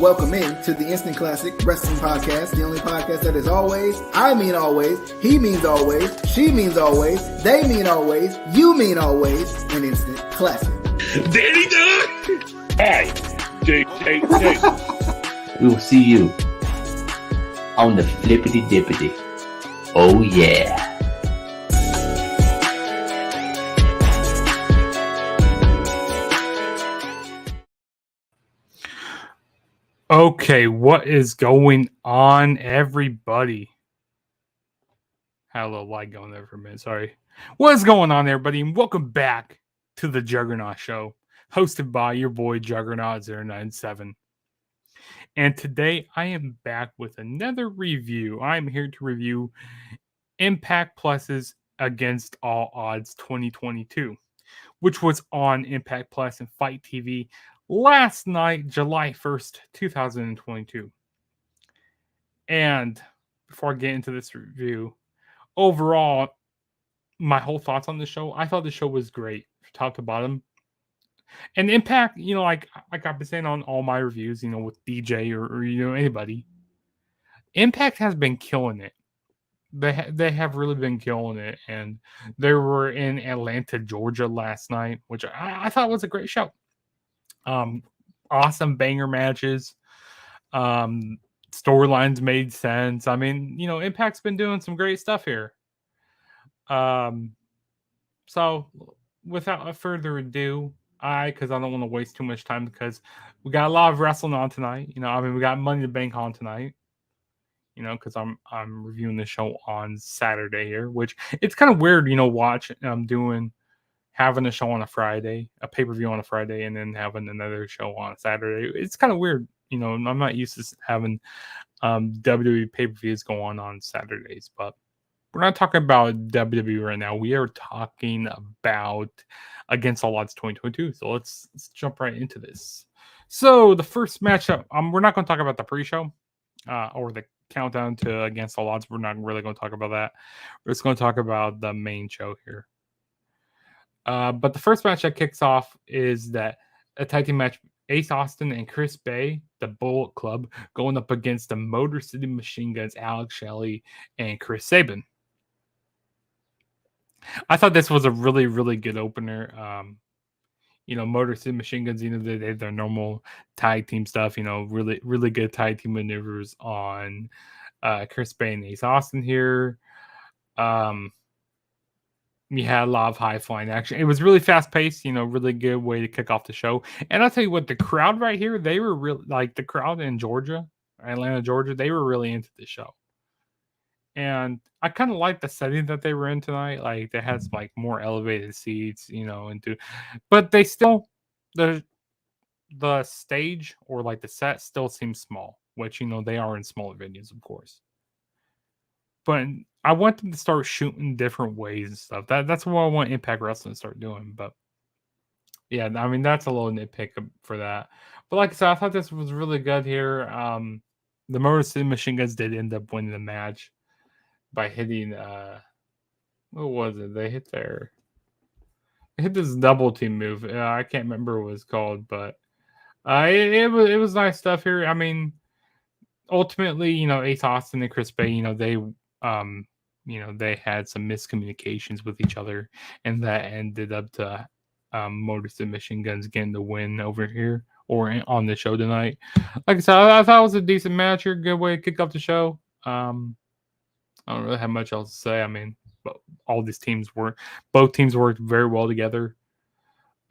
Welcome in to the Instant Classic Wrestling Podcast, the only podcast that is always, I mean always, he means always, she means always, they mean always, you mean always, an instant classic. Danny Dog! Hi, JJJ. We will see you on the flippity dippity. Oh yeah. Okay, what is going on, everybody? Had a little light going there for a minute, sorry. What is going on, everybody? And welcome back to the Juggernaut Show, hosted by your boy Juggernaut097. And today I am back with another review. I'm here to review Impact Plus's Against All Odds 2022, which was on Impact Plus and Fight TV last night, July 1st, 2022. And before I get into this review, overall, my whole thoughts on the show, I thought the show was great, top to bottom. And Impact, like I've been saying on all my reviews, with DJ or anybody, Impact has been killing it. They have really been killing it. And they were in Atlanta, Georgia last night, which I thought was a great show. Awesome banger matches. Storylines made sense. I mean, Impact's been doing some great stuff here. So without further ado, because I don't want to waste too much time, because we got a lot of wrestling on tonight. We got Money in the Bank on tonight. Because I'm reviewing the show on Saturday here, which it's kind of weird, having a show on a Friday, a pay-per-view on a Friday, and then having another show on a Saturday. It's kind of weird. I'm not used to having WWE pay-per-views go on Saturdays, but we're not talking about WWE right now. We are talking about Against All Odds 2022. So let's jump right into this. So the first matchup, we're not going to talk about the pre-show or the countdown to Against All Odds. We're not really going to talk about that. We're just going to talk about the main show here. But the first match that kicks off is that a tag team match, Ace Austin and Chris Bay, the Bullet Club, going up against the Motor City Machine Guns, Alex Shelley and Chris Sabin. I thought this was a really, really good opener. Motor City Machine Guns, they did their normal tag team stuff, really, really good tag team maneuvers on Chris Bay and Ace Austin here. You had a lot of high-flying action. It was really fast-paced, really good way to kick off the show. And I'll tell you what, the crowd right here, they were really, the crowd in Atlanta, Georgia, they were really into the show. And I kind of like the setting that they were in tonight. They had some, more elevated seats, but they still, the stage or, the set still seems small, which, they are in smaller venues, of course. But I want them to start shooting different ways and stuff. That's what I want Impact Wrestling to start doing. But yeah, that's a little nitpick for that. But like I said, I thought this was really good here. The Motor City Machine Guns did end up winning the match by hitting what was it? They hit this double team move. I can't remember what it was called, but it was nice stuff here. Ultimately, Ace Austin and Chris Bay, they had some miscommunications with each other, and that ended up to Motor City Machine Guns getting the win over here or on the show tonight. Like I said, I thought it was a decent match here, good way to kick off the show. I don't really have much else to say. But both teams worked very well together.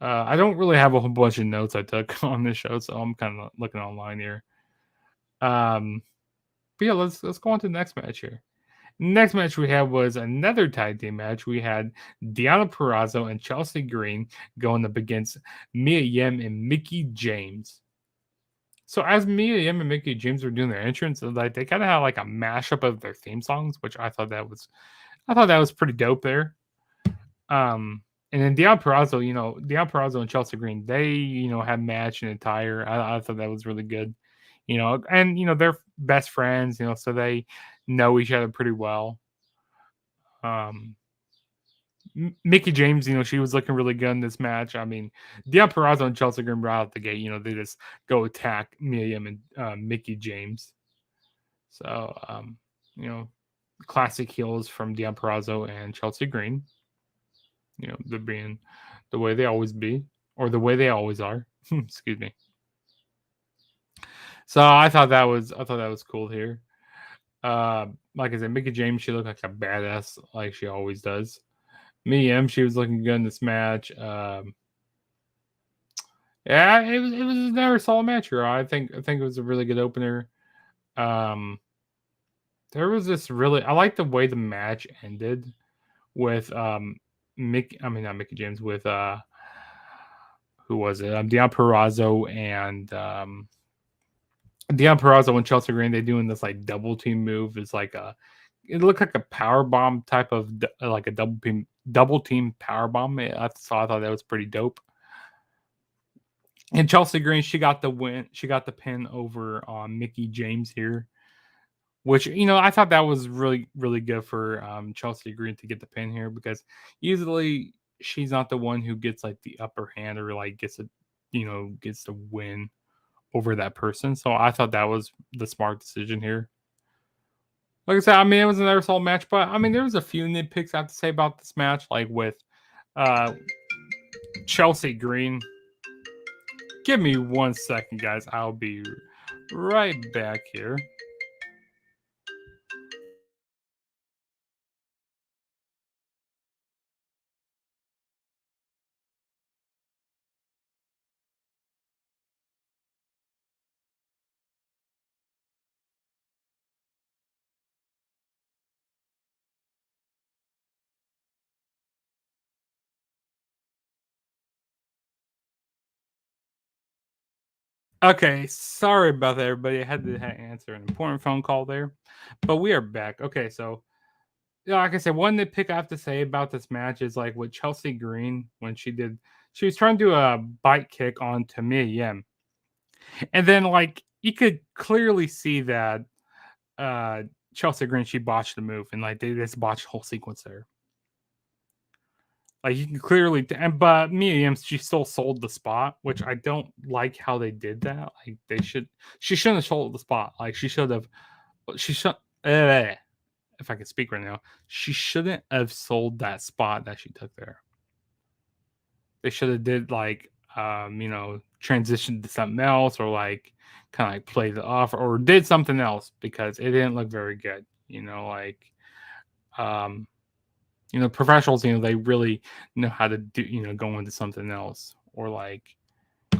I don't really have a whole bunch of notes I took on this show, so I'm kind of looking online here. But yeah, let's go on to the next match here. Next match we had was another tag team match. We had Deonna Purrazzo and Chelsea Green going up against Mia Yim and Mickie James. So as Mia Yim and Mickie James were doing their entrance, they kind of had a mashup of their theme songs, which I thought that was pretty dope there. And then Deonna Purrazzo and Chelsea Green, they had match and attire. I thought that was really good. And they're best friends, so they know each other pretty well. Mickey James, she was looking really good in this match. I mean, Deonna Purrazzo and Chelsea Green right out the gate, they just go attack Miriam and Mickey James. So, classic heels from Deonna Purrazzo and Chelsea Green. They're being the way they always be, or the way they always are. Excuse me. So I thought that was cool here. Like I said, Mickey James, she looked like a badass, like she always does. Miriam, she was looking good in this match. Yeah, it was another solid match here. I think it was a really good opener. There was this really, I like the way the match ended with not Mickey James, with who was it? Deonna Purrazzo and Deonna Purrazzo and Chelsea Green. They doing this like double team move. It's like it looked like a power bomb type of like a double team power bomb. I thought that was pretty dope. And Chelsea Green, she got the win. She got the pin over on Mickey James here, which I thought that was really, really good for Chelsea Green to get the pin here, because usually she's not the one who gets like the upper hand or like gets the win over that person. So I thought that was the smart decision here. Like I said, I mean, it was another solid match, but I mean, there was a few nitpicks I have to say about this match, like with Chelsea Green. Give me 1 second, guys. I'll be right back here. Okay, sorry about that, everybody. I had to answer an important phone call there, but we are back. Okay, so like I said, one nitpick I have to say about this match is like with Chelsea Green when she was trying to do a bite kick on Mia Yim, and then like you could clearly see that Chelsea Green, she botched the move, and like they just botched the whole sequence there. Like you can clearly, but Mia Yim, she still sold the spot, which I don't like how they did that. Like she shouldn't have sold the spot. Like she should. If I can speak right now, she shouldn't have sold that spot that she took there. They should have did like, transition to something else, or like kind of like played it off, or did something else, because it didn't look very good. Professionals, they really know how to do, go into something else, or like,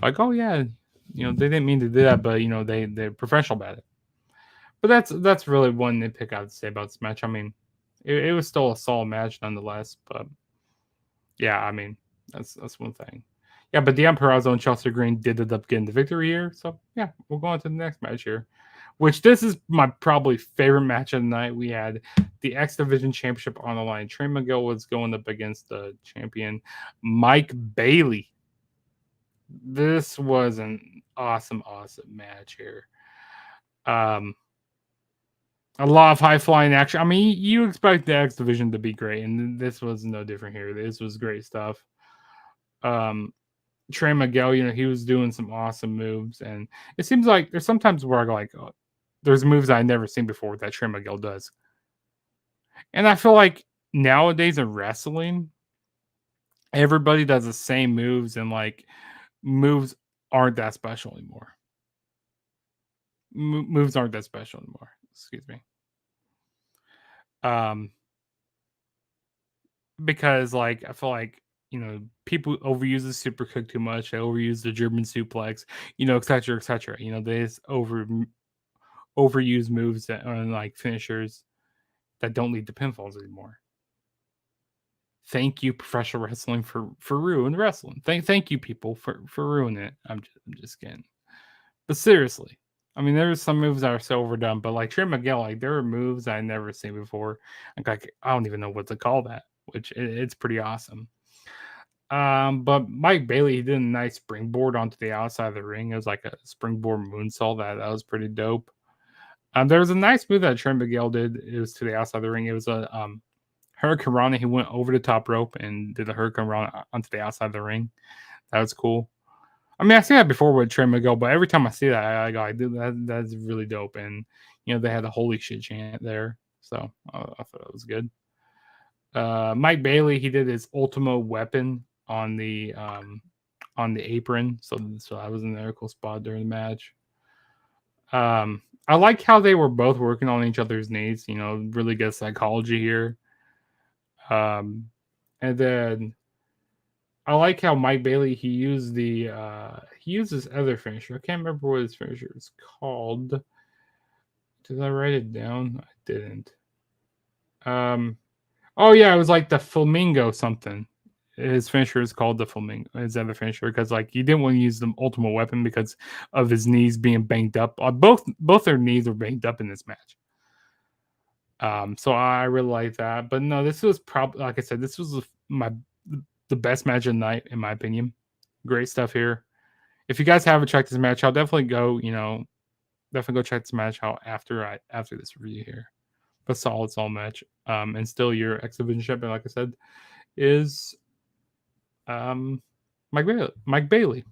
oh yeah, they didn't mean to do that, but they're professional about it. But that's really one nitpick I would say about this match. I mean, it was still a solid match nonetheless, but yeah, I mean, that's one thing. Yeah, but Deonna Purrazzo and Chelsea Green did end up getting the victory here. So yeah, we'll go on to the next match here, which this is my probably favorite match of the night. We had the X Division Championship on the line. Trey Miguel was going up against the champion, Mike Bailey. This was an awesome match here. A lot of high flying action. I mean, you expect the X Division to be great, and this was no different here. This was great stuff. Trey Miguel, he was doing some awesome moves, and it seems like there's sometimes where I go like, oh, there's moves I've never seen before that Trey Miguel does. And I feel like nowadays in wrestling, everybody does the same moves, and like moves aren't that special anymore. Moves aren't that special anymore. Excuse me. Because like I feel like people overuse the super kick too much. They overuse the German suplex, etc., etc. They just overuse moves that are like finishers that don't lead to pinfalls anymore. Thank you, professional wrestling, for ruining wrestling. Thank you, people, for ruining it. I'm just kidding. But seriously, I mean, there's some moves that are so overdone. But like Trey Miguel, like there are moves I never seen before. Like I don't even know what to call that, which it's pretty awesome. But Mike Bailey, he did a nice springboard onto the outside of the ring. It was like a springboard moonsault. That was pretty dope. There was a nice move that Trent Miguel did. It was to the outside of the ring. It was a Hurricane Rana, he went over the top rope and did a Hurricane Rana onto the outside of the ring. That was cool. I mean, I seen that before with Trey Miguel, but every time I see that, I go, dude, that's really dope. And, they had a holy shit chant there. So I thought that was good. Mike Bailey, he did his Ultimo weapon on the apron. So that was an very cool spot during the match. I like how they were both working on each other's knees, really good psychology here. And then I like how Mike Bailey, he used his other finisher. I can't remember what his finisher is called. Did I write it down? I didn't. Oh yeah, it was like the Flamingo something. His finisher is called the Flamingo. His other finisher, because he didn't want to use the Ultimate Weapon because of his knees being banged up. Both their knees were banged up in this match. So I really like that. But no, this was probably, like I said, this was the best match of the night in my opinion. Great stuff here. If you guys haven't checked this match out, definitely go check this match out after this review here. But solid match. And still your X Division champion, like I said, is Mike Bailey.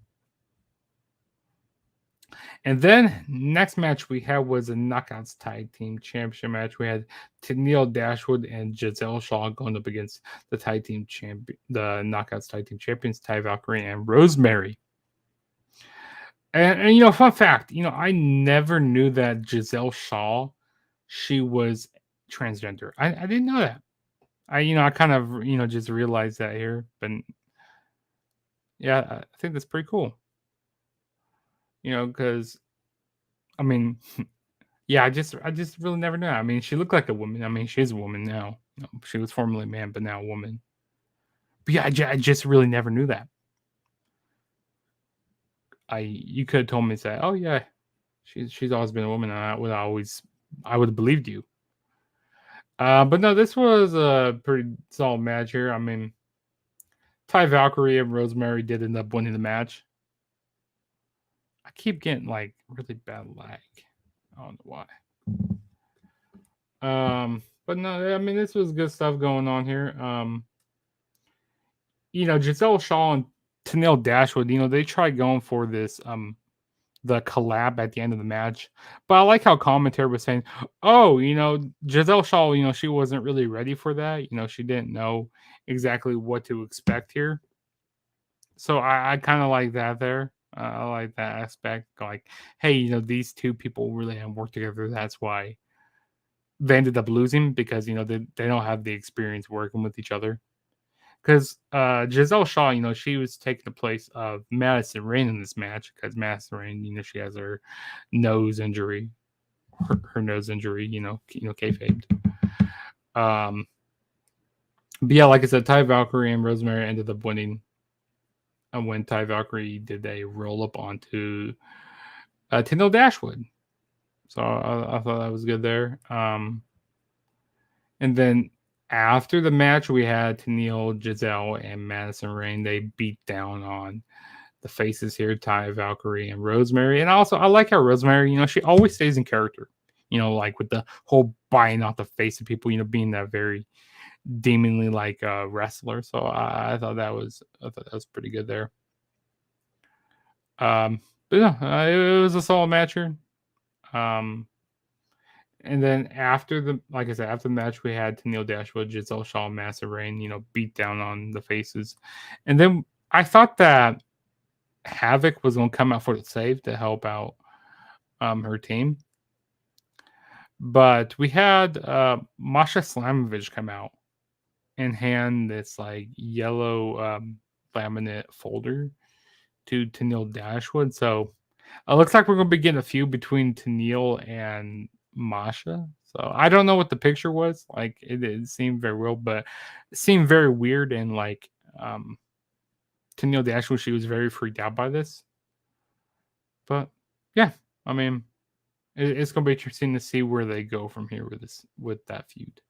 And then next match we had was a Knockouts Tag Team Championship match. We had Tennille Dashwood and Giselle Shaw going up against the Knockouts Tag Team Champions, Ty Valkyrie and Rosemary. And fun fact, I never knew that Giselle Shaw, she was transgender. I didn't know that. I kind of, just realized that here. But yeah, I think that's pretty cool. Because, I mean, yeah, I just really never knew. I mean, she looked like a woman. I mean, she's a woman now. She was formerly a man, but now a woman. But yeah, I just really never knew that. You could have told me, say, oh yeah, she's always been a woman, and I would have believed you. But no, this was a pretty solid match here. I mean, Ty Valkyrie and Rosemary did end up winning the match. I keep getting really bad lag. I don't know why. But no, I mean, this was good stuff going on here. Giselle Shaw and Tennille Dashwood, they tried going for this the collab at the end of the match. But I like how commentary was saying, oh, Giselle Shaw, she wasn't really ready for that. She didn't know exactly what to expect here. So I kind of like that there. I like that aspect. Like, hey, these two people really haven't worked together. That's why they ended up losing, because, they don't have the experience working with each other. Because Giselle Shaw, she was taking the place of Madison Rayne in this match, because Madison Rayne, she has her nose injury. Her nose injury, kayfabed. But yeah, like I said, Ty Valkyrie and Rosemary ended up winning. And when Ty Valkyrie did a roll up onto Tennille Dashwood. So I thought that was good there. And then after the match, we had Tennille, Giselle, and Madison Rayne. They beat down on the faces here, Ty Valkyrie and Rosemary. And also, I like how Rosemary, she always stays in character. Like with the whole biting off the face of people, being that very demonly wrestler. So I thought that was pretty good there. But yeah, it was a solid match here. And then after the match, we had Tennille Dashwood, Giselle Shaw, Madison Rayne, beat down on the faces. And then I thought that Havoc was going to come out for the save to help out her team. But we had Masha Slamovich come out and hand this yellow laminate folder to Tennille Dashwood. So it looks like we're going to be getting a feud between Tennille and Masha. So I don't know what the picture was. It seemed very real, but it seemed very weird. And Tennille Dashwood, she was very freaked out by this. But yeah, I mean, it's going to be interesting to see where they go from here with that feud.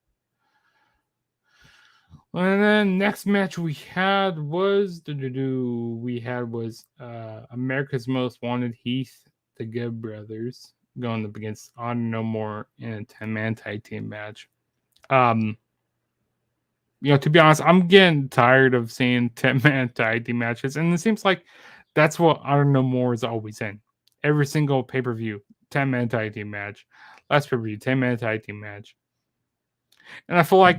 And then next match we had was America's Most Wanted, Heath the Good Brothers going up against Honor No More in a 10-man tag team match. To be honest, I'm getting tired of seeing 10-man tag team matches, and it seems like that's what Honor No More is always in. Every single pay-per-view, 10-man tag team match. Last pay-per-view, 10-man tag team match. And I feel like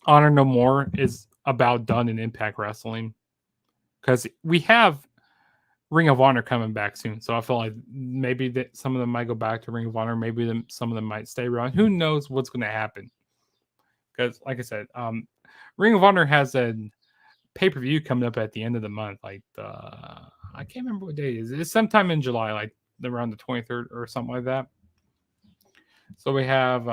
Honor No More is about done in Impact Wrestling because we have Ring of Honor coming back soon. So I feel like maybe that some of them might go back to Ring of Honor. Maybe some of them might stay around. Who knows what's going to happen? Because, like I said, Ring of Honor has a pay-per-view coming up at the end of the month. Like I can't remember what day it is. It's sometime in July, like around the 23rd or something like that. So we have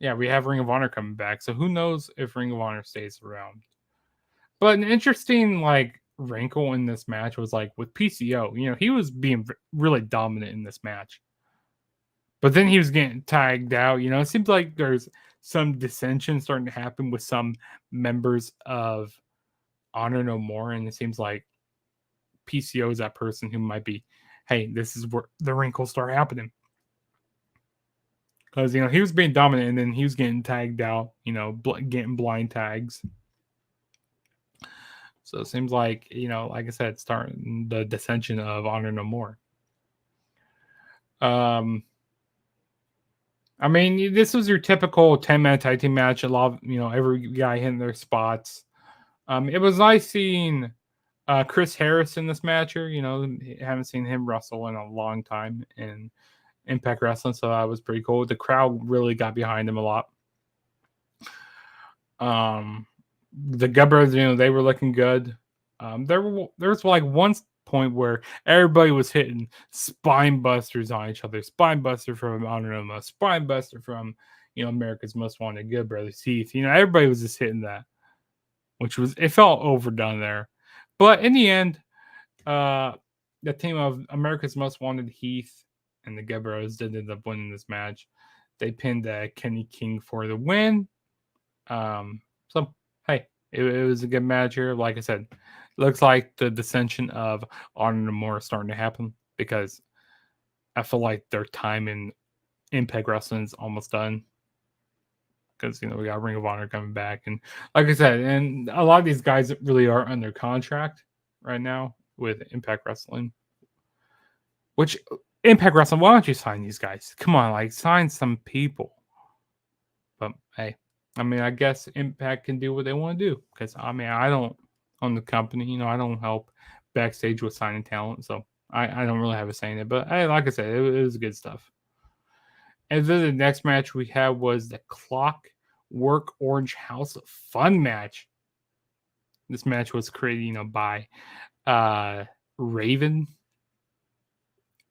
we have Ring of Honor coming back. So who knows if Ring of Honor stays around. But an interesting wrinkle in this match was with PCO. He was being really dominant in this match. But then he was getting tagged out. It seems like there's some dissension starting to happen with some members of Honor No More, and it seems like PCO is that person who might be, hey, this is where the wrinkles start happening. Because, he was being dominant, and then he was getting tagged out, getting blind tags. So it seems like, like I said, starting the dissension of Honor No More. I mean, this was your typical 10-man tag team match. A lot of, every guy hitting their spots. It was nice seeing Chris Harris in this match here. Haven't seen him wrestle in a long time in Impact Wrestling, so that was pretty cool. The crowd really got behind him a lot. The Gubbers, they were looking good. There was one point where everybody was hitting spine busters on each other. Spine buster from Honor No More, spine buster from America's Most Wanted, Good Brothers Heath. Everybody was just hitting that, it felt overdone there. But in the end, the team of America's Most Wanted, Heath, and the Good Bros did end up winning this match. They pinned Kenny King for the win. So hey, it was a good match here. Like I said, looks like the dissension of Honor No More is starting to happen because I feel like their time in Impact Wrestling is almost done. Because we got Ring of Honor coming back, and like I said, and a lot of these guys really are under contract right now with Impact Wrestling. Which Impact Wrestling, why don't you sign these guys? Come on, sign some people. But hey, I guess Impact can do what they want to do because I don't own the company. I don't help backstage with signing talent, so I don't really have a say in it. But hey, like I said, it was good stuff. And then the next match we had was the Clockwork Orange House of Fun match. This match was created, by Raven.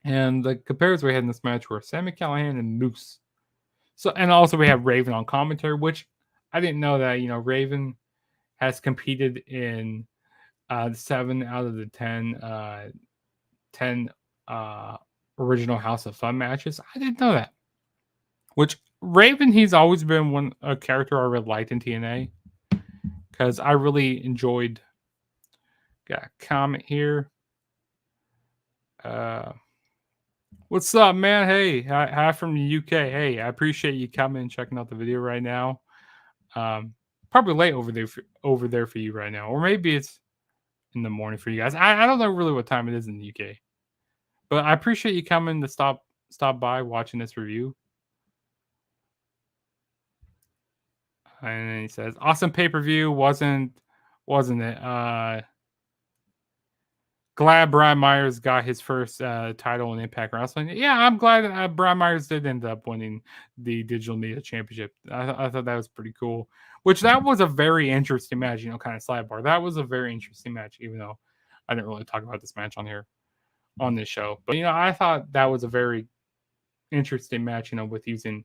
And the comparisons we had in this match were Sami Callihan and Moose. So, and also we have Raven on commentary, which I didn't know that, Raven has competed in 7 out of the 10 original House of Fun matches. I didn't know that. Which Raven, he's always been a character I really liked in TNA because I really enjoyed. Got a comment here. What's up, man? Hey, hi from the UK. Hey, I appreciate you coming and checking out the video right now. Probably late over there for you right now, or maybe it's in the morning for you guys. I don't know really what time it is in the UK, but I appreciate you coming to stop by watching this review. And then he says, awesome pay-per-view, wasn't it? Glad Brian Myers got his first title in Impact Wrestling. Yeah, I'm glad Brian Myers did end up winning the Digital Media Championship. I thought that was pretty cool. Which that was a very interesting match, kind of sidebar. That was a very interesting match, even though I didn't really talk about this match on this show. But, I thought that was a very interesting match, with using a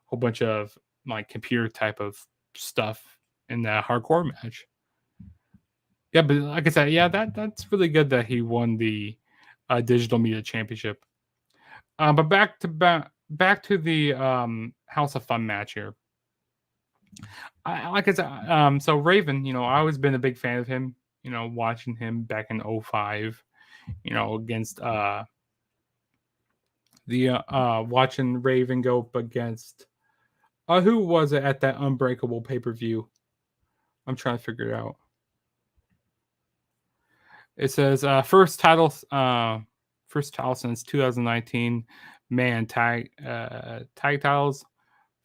whole bunch of computer type of stuff in that hardcore match. Yeah, but like I said, yeah, that's really good that he won the Digital Media Championship. But back to the House of Fun match here. Like I said, so Raven, I've always been a big fan of him. Watching him back in 2005, against watching Raven go up against Who was it at that Unbreakable pay-per-view? I'm trying to figure it out. It says first title since 2019. Man, tag titles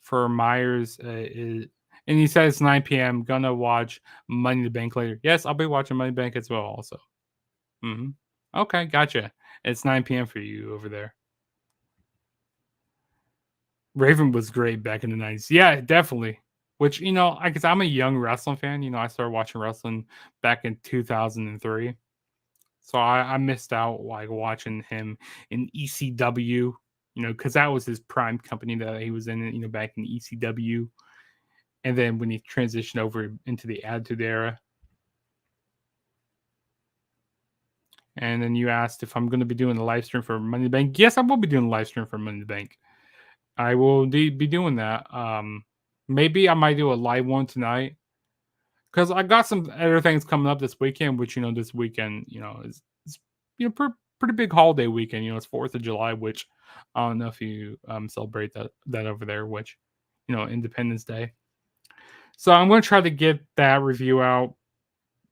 for Myers is, and he says 9 p.m. Gonna watch Money in the Bank later. Yes, I'll be watching Money in the Bank as well. Also, okay, gotcha. It's 9 p.m. for you over there. Raven was great back in the 90s. Yeah, definitely. Which, because I'm a young wrestling fan, I started watching wrestling back in 2003. So I missed out like watching him in ECW, because that was his prime company that he was in, back in ECW. And then when he transitioned over into the Attitude Era. And then you asked if I'm going to be doing a live stream for Money in the Bank. Yes, I will be doing a live stream for Money in the Bank. I will be doing that. Maybe I might do a live one tonight because I got some other things coming up this weekend. Which this weekend, is pretty big holiday weekend. It's 4th of July, which I don't know if you celebrate that over there. Which Independence Day. So I'm going to try to get that review out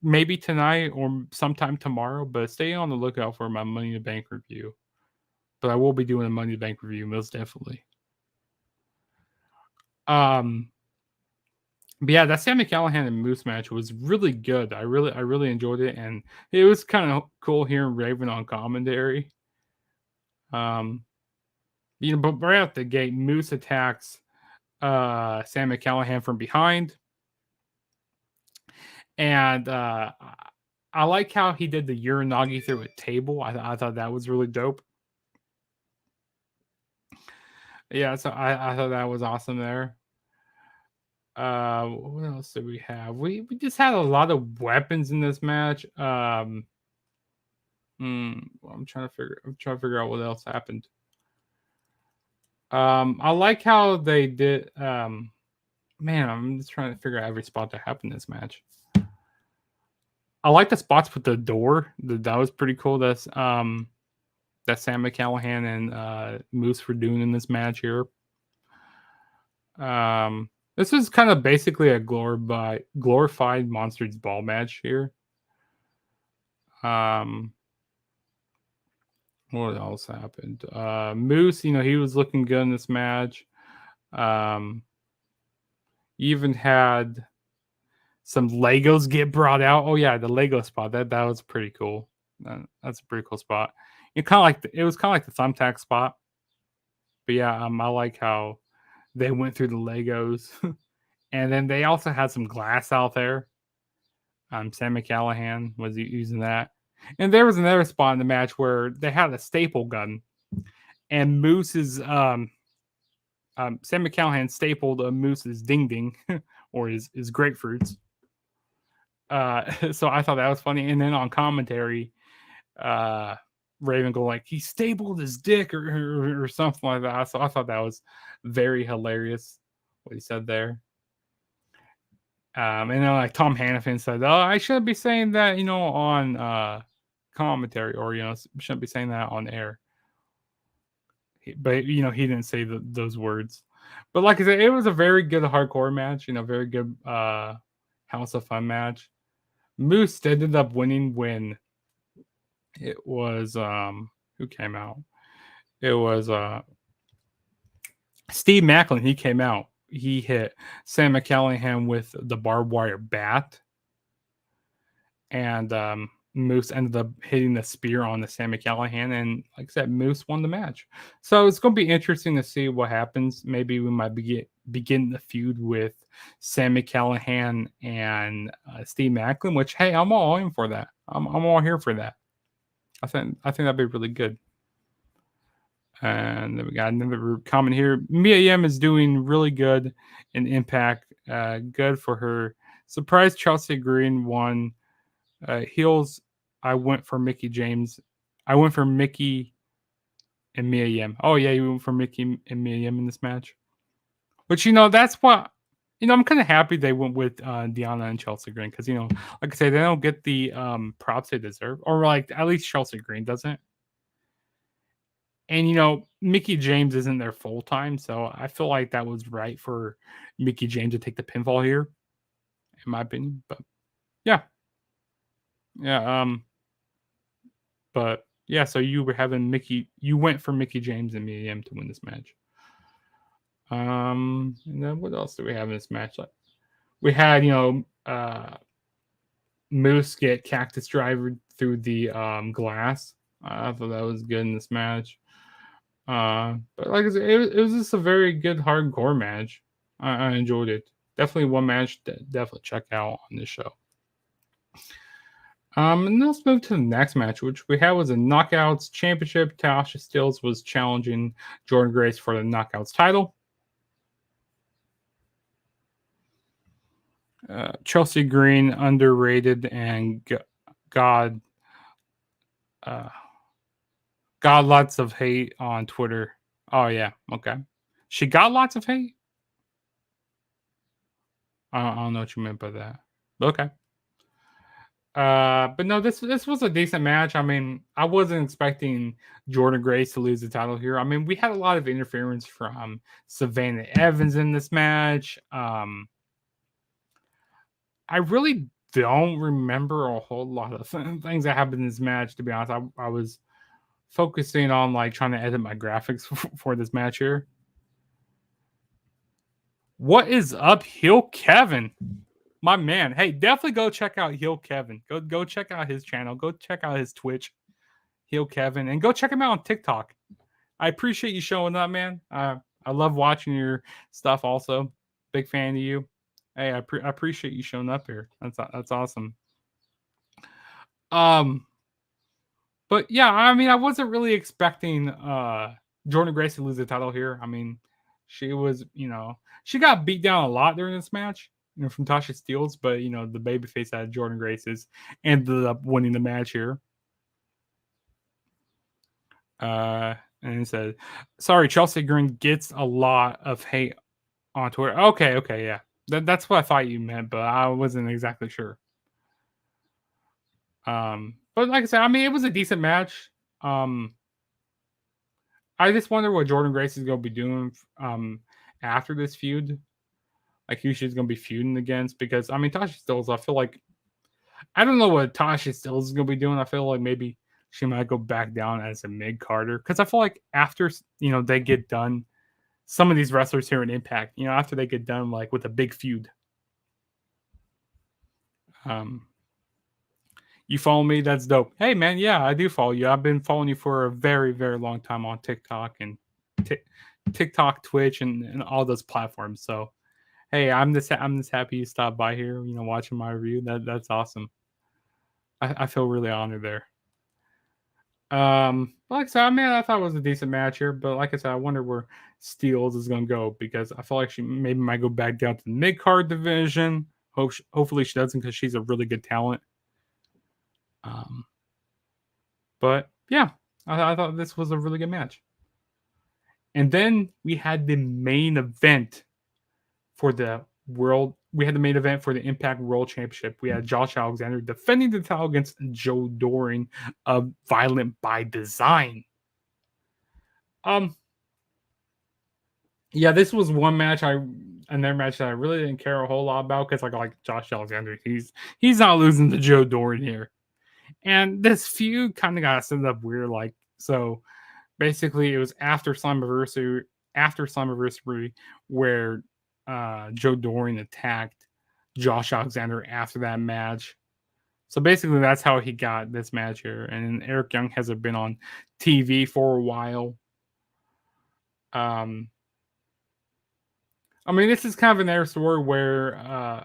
maybe tonight or sometime tomorrow. But stay on the lookout for my Money in the Bank review. But I will be doing a Money in the Bank review most definitely. But yeah, that Sami Callihan and Moose match was really good. I really enjoyed it, and it was kind of cool hearing Raven on commentary. But right out the gate, Moose attacks Sami Callihan from behind, and I like how he did the Uranagi through a table. I thought that was really dope. Yeah, so I thought that was awesome there. What else did we have? We just had a lot of weapons in this match. I'm trying to figure out what else happened. I like how they did. Man, I'm just trying to figure out every spot that happened in this match. I like the spots with the door. That was pretty cool. That Sami Callihan and Moose were doing in this match here. This is kind of basically a glorified Monsters Ball match here. What else happened? Moose, he was looking good in this match. Even had some Legos get brought out. Oh yeah, the Lego spot. That was pretty cool. That's a pretty cool spot. It was kind of like the Thumbtack spot. But yeah, I like how they went through the Legos. And then they also had some glass out there. Sami Callihan was using that. And there was another spot in the match where they had a staple gun. And Moose's Sami Callihan stapled Moose's ding ding or his grapefruits. So I thought that was funny. And then on commentary, Raven go like he stapled his dick or something like that. So I thought that was very hilarious what he said there. And then like Tom Hannafin said, "Oh, I shouldn't be saying that, on commentary, or shouldn't be saying that on air." But he didn't say those words. But like I said, it was a very good hardcore match. Very good House of Fun match. Moose ended up winning when it was who came out? It was Steve Macklin. He came out. He hit Sami Callihan with the barbed wire bat, and Moose ended up hitting the spear on the Sami Callihan, and like I said, Moose won the match. So it's going to be interesting to see what happens. Maybe we might begin the feud with Sami Callihan and Steve Macklin. Which, hey, I'm all in for that. I'm all here for that. I think that'd be really good. And then we got another comment here. Mia Yim is doing really good in Impact. Good for her. Surprise Chelsea Green won. Heels, I went for Mickey James. I went for Mickey and Mia Yim. Oh, yeah, you went for Mickey and Mia Yim in this match. Which, that's what... I'm kind of happy they went with Deanna and Chelsea Green. Because, like I say, they don't get the props they deserve. Or, like, at least Chelsea Green doesn't. And Mickey James isn't there full time, so I feel like that was right for Mickey James to take the pinfall here, in my opinion. But yeah, yeah. But yeah, so you were having you went for Mickey James and Mia Yim to win this match. And then what else do we have in this match? Like, we had Moose get Cactus Driver through the glass. I thought that was good in this match. But like I said, it was just a very good hardcore match. I enjoyed it. Definitely one match that definitely check out on this show. And let's move to the next match, which we had was a Knockouts Championship. Tasha Steelz was challenging Jordynne Grace for the Knockouts title. Chelsea Green, underrated, and got lots of hate on Twitter. Oh yeah, okay. She got lots of hate. I don't know what you meant by that. Okay. But no, this was a decent match. I mean, I wasn't expecting Jordynne Grace to lose the title here. I mean, we had a lot of interference from Savannah Evans in this match. I really don't remember a whole lot of things that happened in this match. To be honest, I was focusing on like trying to edit my graphics for this match here. What is up, Heel Kevin? My man. Hey, definitely go check out Heel Kevin. Go check out his channel. Go check out his Twitch, Heel Kevin, and go check him out on TikTok. I appreciate you showing up, man. I love watching your stuff. Also, big fan of you. Hey, I appreciate you showing up here. That's awesome. But yeah, I mean, I wasn't really expecting Jordynne Grace to lose the title here. I mean, she was, she got beat down a lot during this match, from Tasha Steelz, but the babyface that Jordynne Grace's ended up winning the match here. And it said, "Sorry, Chelsea Green gets a lot of hate on Twitter." Okay, yeah, that's what I thought you meant, but I wasn't exactly sure. But like I said, I mean, it was a decent match. I just wonder what Jordynne Grace is going to be doing after this feud. Like who she's going to be feuding against, because I mean, Tasha Steelz, I feel like I don't know what Tasha Steelz is going to be doing. I feel like maybe she might go back down as a mid-carder, because I feel like after they get done, some of these wrestlers here in Impact, after they get done like with a big feud. You follow me? That's dope. Hey, man, yeah, I do follow you. I've been following you for a very, very long time on TikTok and TikTok, Twitch, and all those platforms. So, hey, I'm just happy you stopped by here. Watching my review. That's awesome. I feel really honored there. Like I said, man, I thought it was a decent match here, but like I said, I wonder where Steelz is gonna go, because I feel like she maybe might go back down to the mid card division. Hopefully she doesn't, because she's a really good talent. But yeah, I thought this was a really good match. And then we had the main event for the world. We had the main event for the Impact World Championship. We had Josh Alexander defending the title against Joe Doring of Violent by Design. Yeah, this was one match another match that I really didn't care a whole lot about, because like Josh Alexander, he's not losing to Joe Doring here. And this feud kind of got set up weird. Like, so basically it was after Slammiversary, where Joe Doring attacked Josh Alexander after that match. So basically that's how he got this match here. And Eric Young hasn't been on TV for a while. I mean, this is kind of an air story where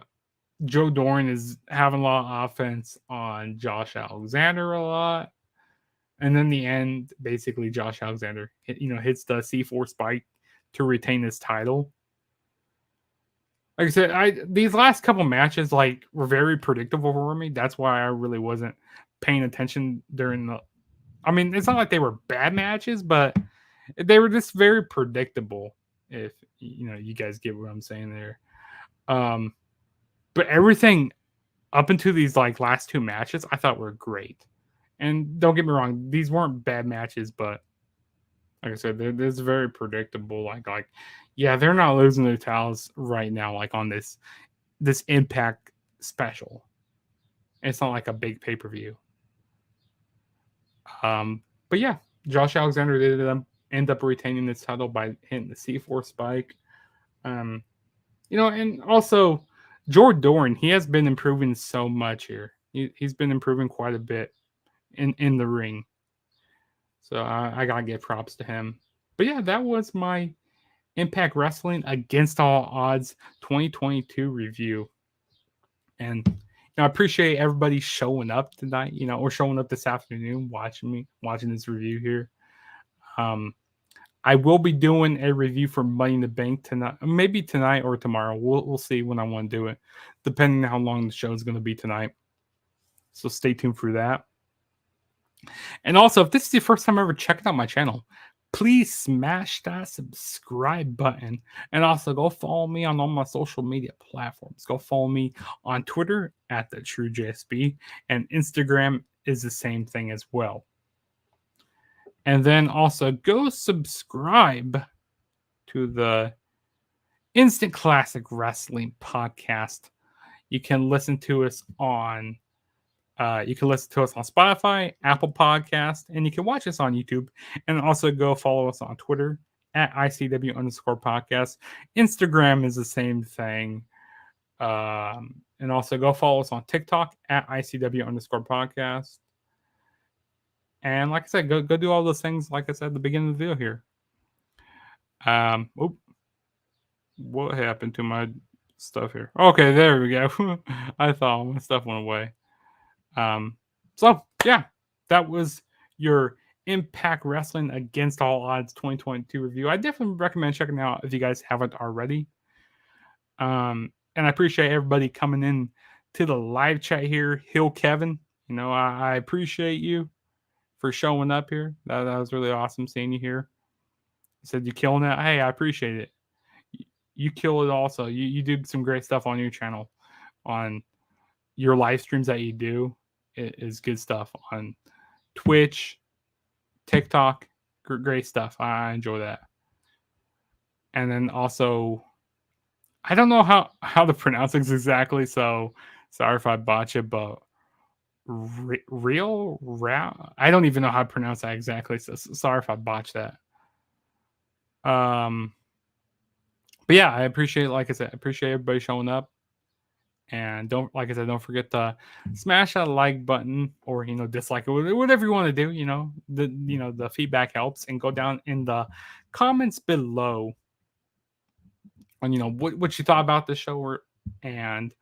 Joe Doring is having a lot of offense on Josh Alexander a lot. And then the end, basically Josh Alexander hits the C4 spike to retain his title. Like I said, these last couple matches were very predictable for me. That's why I really wasn't paying attention during the. I mean, it's not like they were bad matches, but they were just very predictable. If you guys get what I'm saying there. But everything up into these last two matches, I thought were great. And don't get me wrong, these weren't bad matches, but Like I said, it's very predictable. Yeah, they're not losing their titles right now. Like on this Impact special, it's not like a big pay per view. But yeah, Josh Alexander did end up retaining this title by hitting the C4 spike. And also Jordan Doran, he has been improving so much here. He's been improving quite a bit in the ring. So I gotta give props to him. But yeah, that was my Impact Wrestling Against All Odds 2022 review. And I appreciate everybody showing up tonight, or showing up this afternoon, watching this review here. I will be doing a review for Money in the Bank tonight, maybe tonight or tomorrow. We'll see when I want to do it, depending on how long the show is going to be tonight. So stay tuned for that. And also, if this is the first time ever checking out my channel, please smash that subscribe button. And also go follow me on all my social media platforms. Go follow me on Twitter at TheTrueJSB, and Instagram is the same thing as well. And then also go subscribe to the Instant Classic Wrestling podcast. You can listen to us on Spotify, Apple Podcast, and you can watch us on YouTube. And also go follow us on Twitter at ICW_podcast. Instagram is the same thing. And also go follow us on TikTok at ICW_podcast. And like I said, go do all those things like I said at the beginning of the video here. What happened to my stuff here? Okay, there we go. I thought my stuff went away. So yeah, that was your Impact Wrestling Against All Odds 2022 review. I definitely recommend checking it out if you guys haven't already. And I appreciate everybody coming in to the live chat here. Hill Kevin, I appreciate you for showing up here. That was really awesome seeing you here. You said you're killing it. Hey, I appreciate it. You kill it also. You do some great stuff on your channel. On your live streams that you do, it is good stuff on Twitch, TikTok. Great stuff. I enjoy that. And then also, I don't know how to pronounce it exactly, so sorry if I botch it, but I don't even know how to pronounce that exactly, so sorry if I botch that. But yeah, I appreciate, like I said, everybody showing up. And don't forget to smash that like button or dislike it, whatever you want to do. The feedback helps. And go down in the comments below on what you thought about the show. And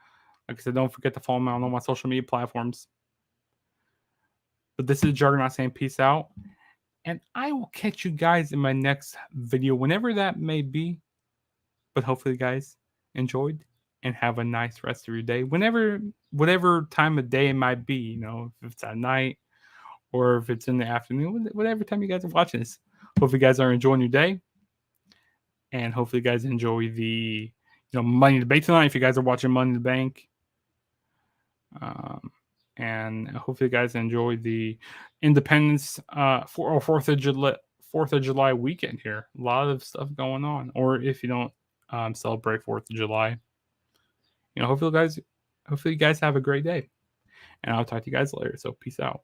like I said, don't forget to follow me on all my social media platforms. But this is Juggernaut saying peace out, and I will catch you guys in my next video, whenever that may be. But hopefully, you guys enjoyed and have a nice rest of your day, whatever time of day it might be, if it's at night or if it's in the afternoon, whatever time you guys are watching this. Hope you guys are enjoying your day, and hopefully you guys enjoy the Money in the Bank tonight if you guys are watching Money in the Bank. And hopefully you guys enjoy the Independence 4th of July weekend here. A lot of stuff going on. Or if you don't celebrate 4th of July, hopefully you guys have a great day. And I'll talk to you guys later. So peace out.